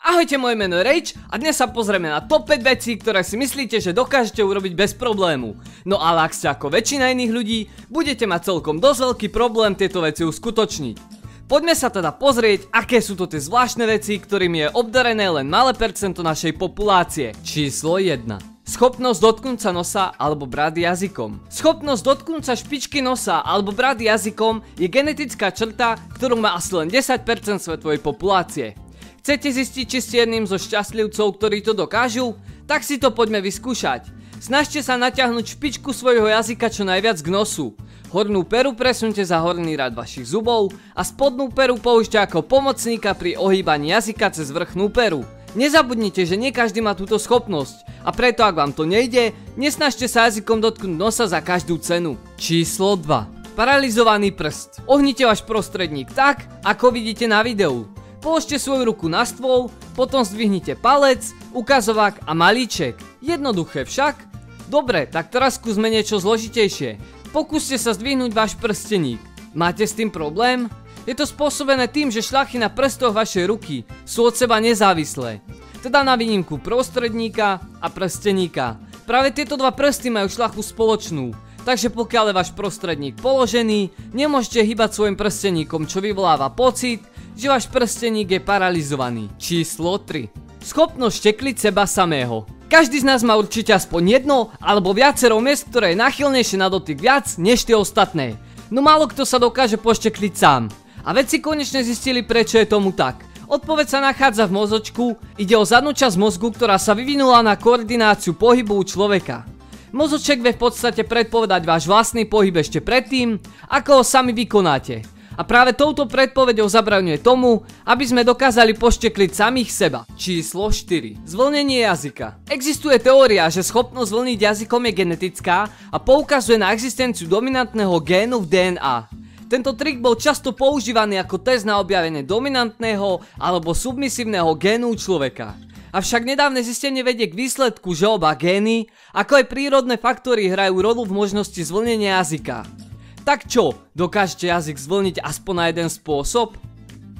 Ahojte, moje meno je Rage a dnes sa pozrieme na top 5 vecí, ktoré si myslíte, že dokážete urobiť bez problému. No ale ak ste ako väčšina iných ľudí, budete mať celkom dosť veľký problém tieto veci uskutočniť. Poďme sa teda pozrieť, aké sú to tie zvláštne veci, ktorými je obdarené len malé percento našej populácie. Číslo 1. Schopnosť dotknúť sa nosa alebo brady jazykom. Schopnosť dotknúť sa špičky nosa alebo brady jazykom je genetická črta, ktorú má asi len 10% svetovej populácie. Chcete zistiť, či ste jedným zo šťastlivcov, ktorí to dokážu? Tak si to poďme vyskúšať. Snažte sa natiahnuť špičku svojho jazyka čo najviac k nosu. Hornú peru presunte za horný rad vašich zubov a spodnú peru použite ako pomocníka pri ohýbaní jazyka cez vrchnú peru. Nezabudnite, že nie každý má túto schopnosť a preto ak vám to nejde, nesnažte sa jazykom dotknúť nosa za každú cenu. Číslo 2. Paralizovaný prst. Ohnite váš prostredník tak, ako vidíte na videu. Položte svoju ruku na stôl, potom zdvihnite palec, ukazovák a malíček. Jednoduché však? Dobre, tak teraz skúsme niečo zložitejšie. Pokúste sa zdvihnúť váš prsteník. Máte s tým problém? Je to spôsobené tým, že šľachy na prstoch vašej ruky sú od seba nezávislé. Teda na výnimku prostredníka a prsteníka. Práve tieto dva prsty majú šľachu spoločnú. Takže pokiaľ je váš prostredník položený, nemôžete hýbať svojim prsteníkom, čo vyvoláva pocit, že váš prsteník je paralizovaný. Číslo 3. Schopnosť štekliť seba samého. Každý z nás má určite aspoň jedno alebo viacero miest, ktoré je náchylnejšie na dotyk viac než tie ostatné. No málo kto sa dokáže poštekliť sám. A vedci konečne zistili, prečo je tomu tak. Odpoveď sa nachádza v mozočku, ide o zadnú časť mozgu, ktorá sa vyvinula na koordináciu pohybu u človeka. Mozoček vie v podstate predpovedať váš vlastný pohyb ešte predtým, ako ho sami vykonáte. A práve touto predpovedou zabraňuje tomu, aby sme dokázali poštekliť samých seba. Číslo 4. Zvlnenie jazyka. Existuje teória, že schopnosť zvlniť jazykom je genetická a poukazuje na existenciu dominantného génu v DNA. Tento trik bol často používaný ako test na objavenie dominantného alebo submisívneho génu u človeka. Avšak nedávne zistenie vedie k výsledku, že oba gény, ako aj prírodné faktory hrajú rolu v možnosti zvlnenia jazyka. Tak čo, dokážete jazyk zvlniť aspoň na jeden spôsob?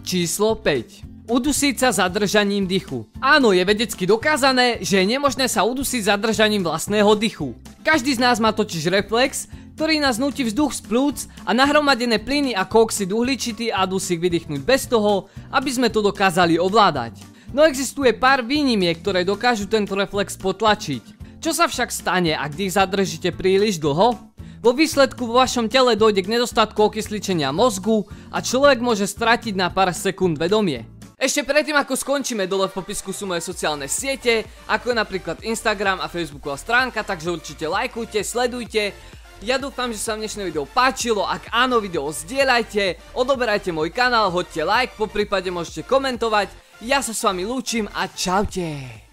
Číslo 5. Udusiť sa zadržaním dychu. Áno, je vedecky dokázané, že je nemožné sa udusiť zadržaním vlastného dychu. Každý z nás má totiž reflex, ktorý nás núti vzduch z plúc a nahromadené plyny ako oxid uhličitý a dusík vydýchnuť bez toho, aby sme to dokázali ovládať. No existuje pár výnimiek, ktoré dokážu tento reflex potlačiť. Čo sa však stane, ak dých zadržíte príliš dlho? Vo výsledku vo vašom tele dojde k nedostatku okysličenia mozgu a človek môže stratiť na pár sekúnd vedomie. Ešte predtým ako skončíme, dole v popisku sú moje sociálne siete, ako je napríklad Instagram a Facebooková stránka, takže určite lajkujte, sledujte. Ja dúfam, že sa vám dnešné video páčilo, ak áno, video zdieľajte, odoberajte môj kanál, hoďte like, poprípade môžete komentovať. Ja sa s vami lúčim a čaute.